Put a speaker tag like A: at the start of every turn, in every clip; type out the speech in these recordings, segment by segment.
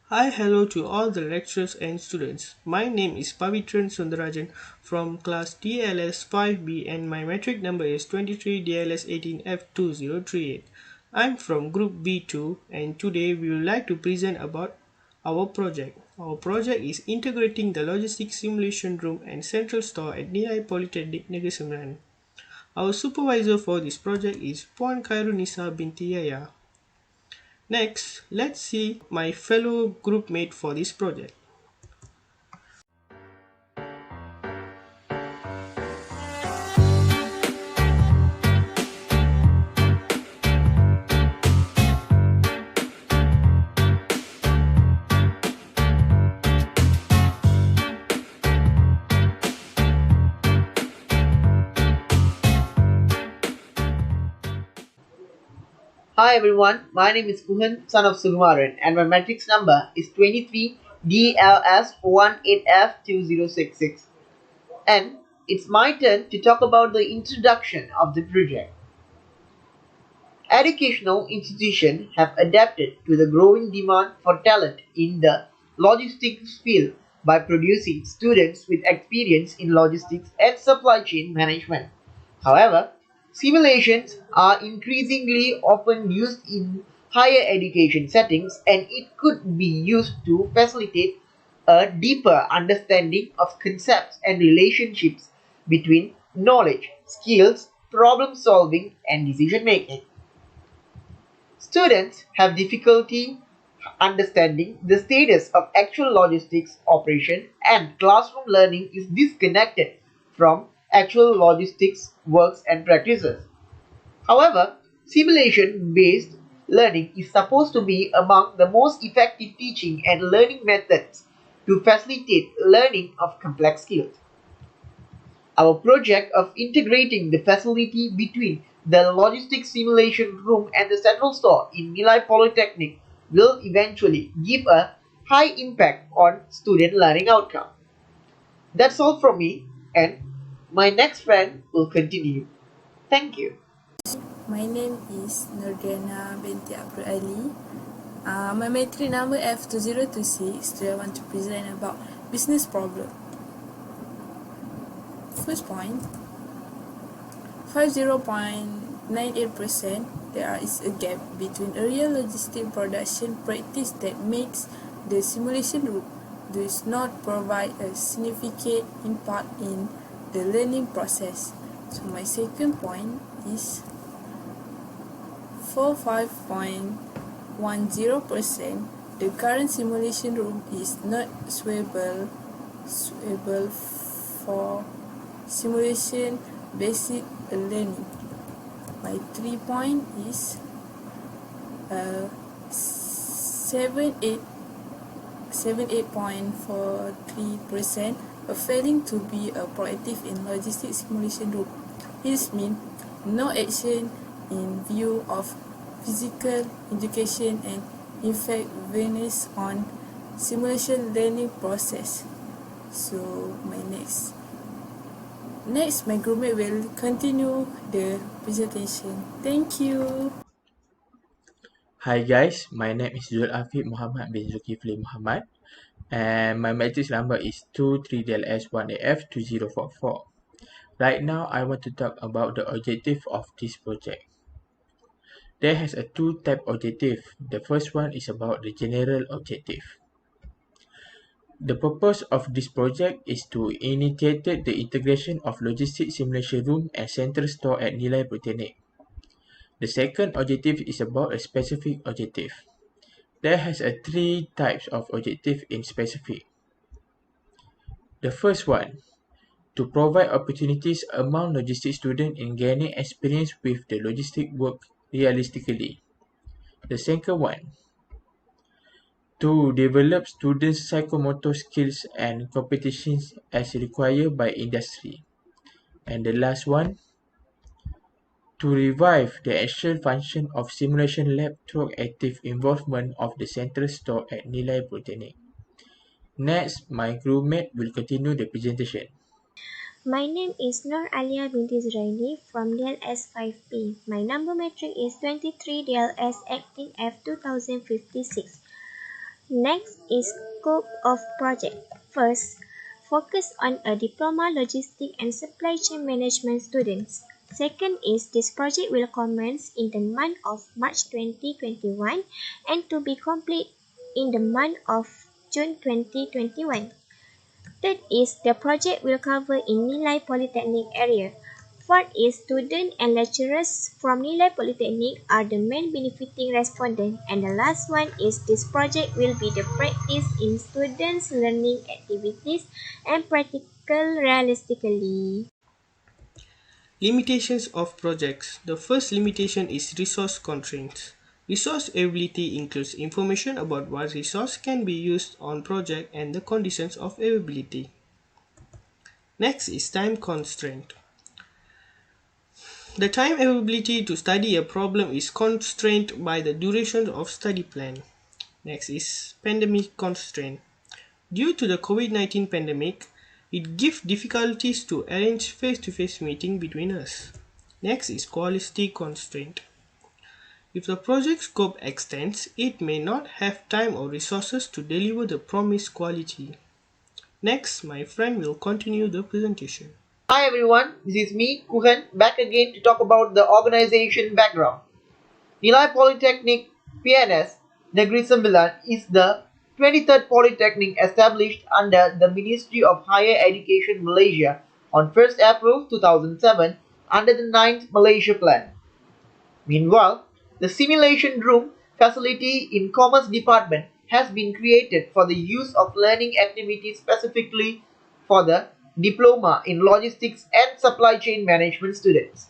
A: Hi, hello to all the lecturers and students. My name is Pavitren Suntarrajan from class DLS 5B and my metric number is 23 DLS 18F2038. I'm from group B2 and today we would like to present about our project. Our project is integrating the logistics simulation room and central store at Nilai Polytechnic Negeri Sembilan. Our supervisor for this project is Puan Khairunnisa Binti Yahaya. Next, let's see my fellow groupmate for this project.
B: Hi everyone, my name is Kuhan, son of Sugumaran, and my matrix number is 23 DLS18F2066. And it's my turn to talk about the introduction of the project. Educational institutions have adapted to the growing demand for talent in the logistics field by producing students with experience in logistics and supply chain management. However, simulations are increasingly often used in higher education settings, and it could be used to facilitate a deeper understanding of concepts and relationships between knowledge, skills, problem solving, and decision making. Students have difficulty understanding the status of actual logistics operation, and classroom learning is disconnected from actual logistics works and practices. However, simulation-based learning is supposed to be among the most effective teaching and learning methods to facilitate learning of complex skills. Our project of integrating the facility between the logistics simulation room and the central store in Nilai Polytechnic will eventually give a high impact on student learning outcome. That's all from me, and my next friend will continue. Thank you.
C: My name is Nur Alia Bt Zuraini. My matric number F2026. Today I want to present about business problem. First point, 50.98% there is a gap between a real logistic production practice that makes the simulation room does not provide a significant impact in the learning process. So my second point is 45.10%, the current simulation room is not suitable for simulation basic learning. My 3 point is 78.43% of failing to be a proactive in logistics simulation room. This means no action in view of physical education and effectiveness on simulation learning process. So my next my groupmate will continue the presentation. Thank you.
D: Hi guys, my name is Zulkifli Mohammad bin Zulkifli Mohammad and my matrix number is 23DLS1AF2044. Right now I want to talk about the objective of this project. There has a two-type objective. The first one is about the general objective. The purpose of this project is to initiate the integration of logistics simulation room and central store at Nilai Polytechnic. The second objective is about a specific objective. There has a three types of objective in specific. The first one, to provide opportunities among logistics students in gaining experience with the logistic work realistically. The second one, to develop students' psychomotor skills and competencies as required by industry. And the last one, to revive the actual function of simulation lab through active involvement of the central store at Nilai Polytechnic. Next, my groupmate will continue the presentation.
E: My name is Nur Alia Bt Zuraini from DLS 5P. My number metric is 23 DLS 18F 2056. Next is scope of project. First, focus on a diploma logistic and supply chain management students. Second is this project will commence in the month of March 2021 and to be complete in the month of June 2021. Third is the project will cover in Nilai Polytechnic area. Fourth is students and lecturers from Nilai Polytechnic are the main benefiting respondent. And the last one is this project will be the practice in students' learning activities and practical realistically.
A: Limitations of projects. The first limitation is resource constraints. Resource availability includes information about what resource can be used on project and the conditions of availability. Next is time constraint. The time availability to study a problem is constrained by the duration of study plan. Next is pandemic constraint. Due to the COVID-19 pandemic, it gives difficulties to arrange face-to-face meeting between us. Next is quality constraint. If the project scope extends, it may not have time or resources to deliver the promised quality. Next, my friend will continue the presentation.
B: Hi everyone, this is me, Kuhan, back again to talk about the organization background. Nilai Polytechnic PNS Negeri Sembilan is the 23rd Polytechnic established under the Ministry of Higher Education Malaysia on 1st April 2007 under the 9th Malaysia Plan. Meanwhile, the simulation room facility in Commerce Department has been created for the use of learning activities specifically for the Diploma in Logistics and Supply Chain Management students.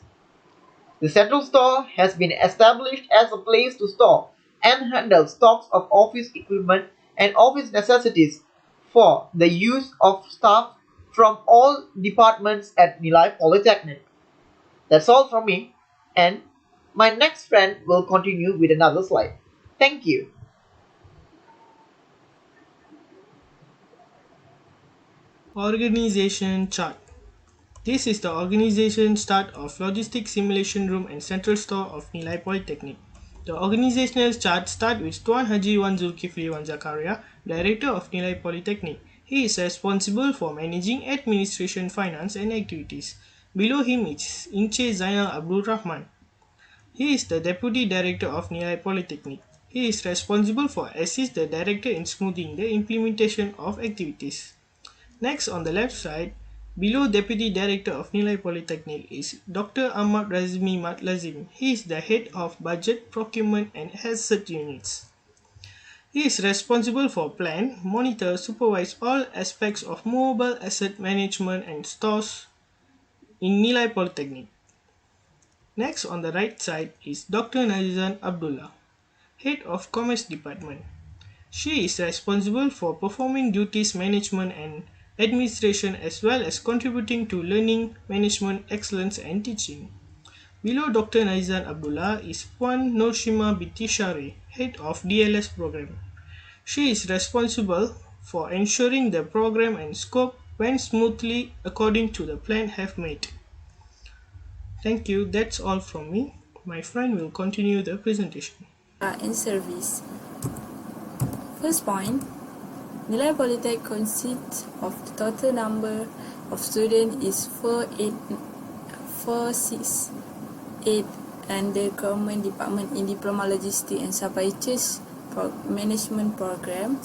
B: The central store has been established as a place to store and handle stocks of office equipment and office necessities for the use of staff from all departments at Nilai Polytechnic. That's all from me, and my next friend will continue with another slide. Thank you.
A: Organization chart. This is the organization chart of Logistics Simulation Room and Central Store of Nilai Polytechnic. The organizational chart starts with Tuan Haji Wan Zulkifli Wan Zakaria, Director of Nilai Polytechnic. He is responsible for managing administration, finance and activities. Below him is Inche Zainal Abdul Rahman. He is the Deputy Director of Nilai Polytechnic. He is responsible for assist the director in smoothing the implementation of activities. Next, on the left side, below Deputy Director of Nilai Polytechnic is Dr. Ahmad Razmi Mat Lazim. He is the head of Budget, Procurement and Asset Units. He is responsible for plan, monitor, supervise all aspects of mobile asset management and stores in Nilai Polytechnic. Next, on the right side is Dr. Nazizan Abdullah, Head of Commerce Department. She is responsible for performing duties management and administration as well as contributing to learning, management, excellence and teaching. Below Dr. Nazizan Abdullah is Puan Norshima Binti Shari, Head of DLS Program. She is responsible for ensuring the program and scope went smoothly according to the plan have made. Thank you, that's all from me. My friend will continue the presentation.
C: And service. First point, Nilai Polytech consists of the total number of students is 468 and the Common Department in Diploma Logistics and Supply Chain Management Program.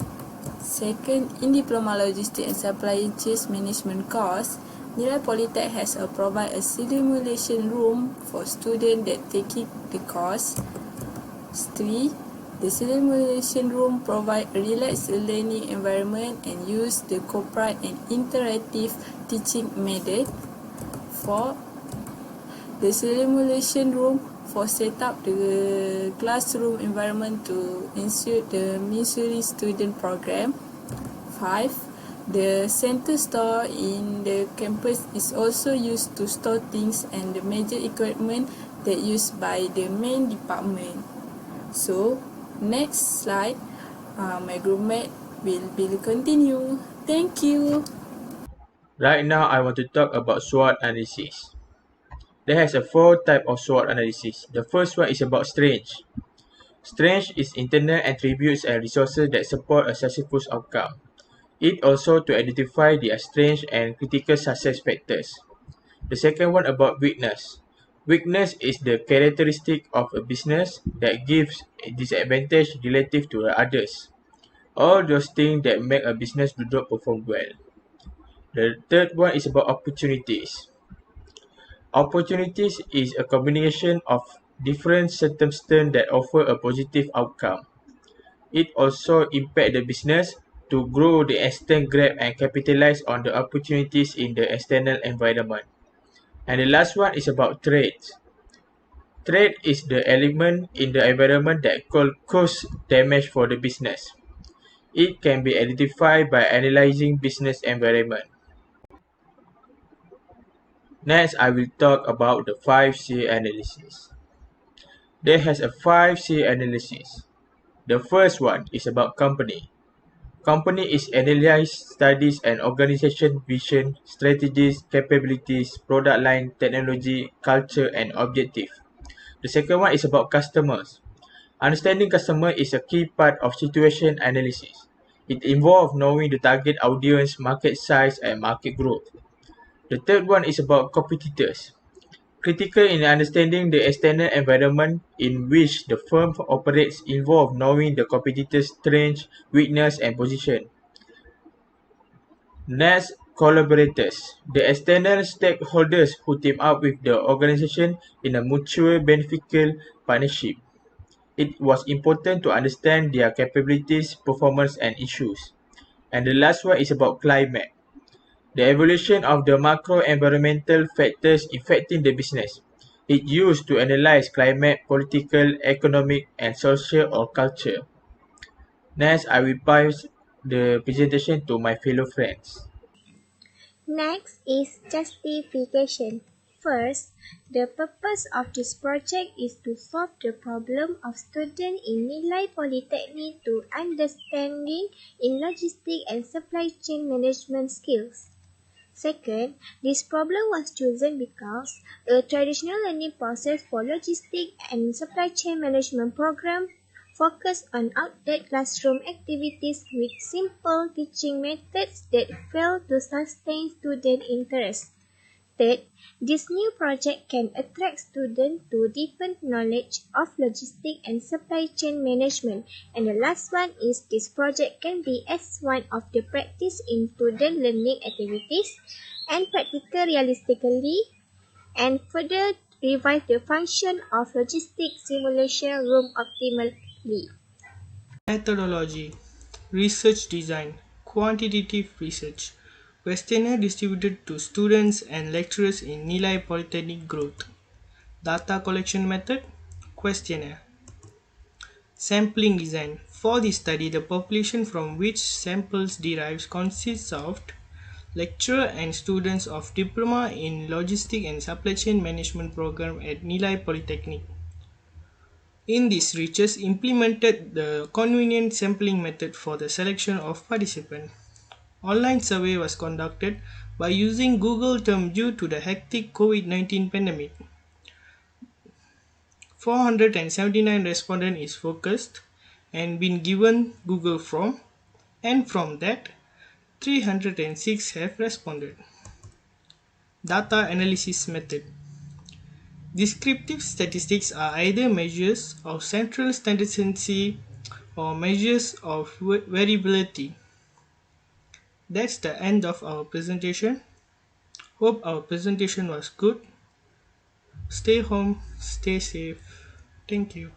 C: Second, in Diploma Logistics and Supply Chain Management course, Nilai Polytech has provide a simulation room for students that taking the course. 3. The simulation room provide a relaxed learning environment and use the corporate and interactive teaching method. 4. The simulation room for set up the classroom environment to ensure the Missouri student program. 5. The center store in the campus is also used to store things and the major equipment that used by the main department. So, next slide, my groupmate will continue. Thank you.
D: Right now, I want to talk about SWOT analysis. There has a 4 type of SWOT analysis. The first one is about strength. Strength is internal attributes and resources that support a successful outcome. It also to identify their strengths and critical success factors. The second one about weakness. Weakness is the characteristic of a business that gives a disadvantage relative to others. All those things that make a business do not perform well. The third one is about opportunities. Opportunities is a combination of different circumstances that offer a positive outcome. It also impacts the business to grow the extent grab and capitalize on the opportunities in the external environment. And the last one is about trades. Trade is the element in the environment that cause damage for the business. It can be identified by analyzing business environment. Next, I will talk about the 5C analysis. There has a 5C analysis. The first one is about company. Company is analyze, studies an organization vision, strategies, capabilities, product line, technology, culture, and objective. The second one is about customers. Understanding customer is a key part of situation analysis. It involves knowing the target audience, market size, and market growth. The third one is about competitors. Critical in understanding the external environment in which the firm operates involve knowing the competitor's strengths, weakness, and position. Next, collaborators. The external stakeholders who team up with the organization in a mutual beneficial partnership. It was important to understand their capabilities, performance, and issues. And the last one is about climate. The evaluation of the macro-environmental factors affecting the business. It used to analyze climate, political, economic, and social or culture. Next, I will pass the presentation to my fellow friends.
E: Next is justification. First, the purpose of this project is to solve the problem of students in Nilai Polytechnic to understanding in logistic and supply chain management skills. Second, this problem was chosen because a traditional learning process for logistic and supply chain management program focus on outdated classroom activities with simple teaching methods that fail to sustain student interest. Third, this new project can attract students to deepen knowledge of logistic and supply chain management. And the last one is this project can be as one of the practice in student learning activities and practical realistically and further revive the function of logistic simulation room optimally.
A: Methodology, research design, quantitative research, questionnaire distributed to students and lecturers in Nilai Polytechnic growth, data collection method, questionnaire, sampling design. For this study, the population from which samples derives consists of lecturer and students of Diploma in Logistic and Supply Chain Management program at Nilai Polytechnic. In this, researchers implemented the convenient sampling method for the selection of participants. Online survey was conducted by using Google Term due to the hectic COVID-19 pandemic. 479 respondents is focused and been given Google Form, and from that 306 have responded. Data analysis method. Descriptive statistics are either measures of central tendency or measures of variability. That's the end of our presentation. Hope our presentation was good. Stay home, stay safe. Thank you.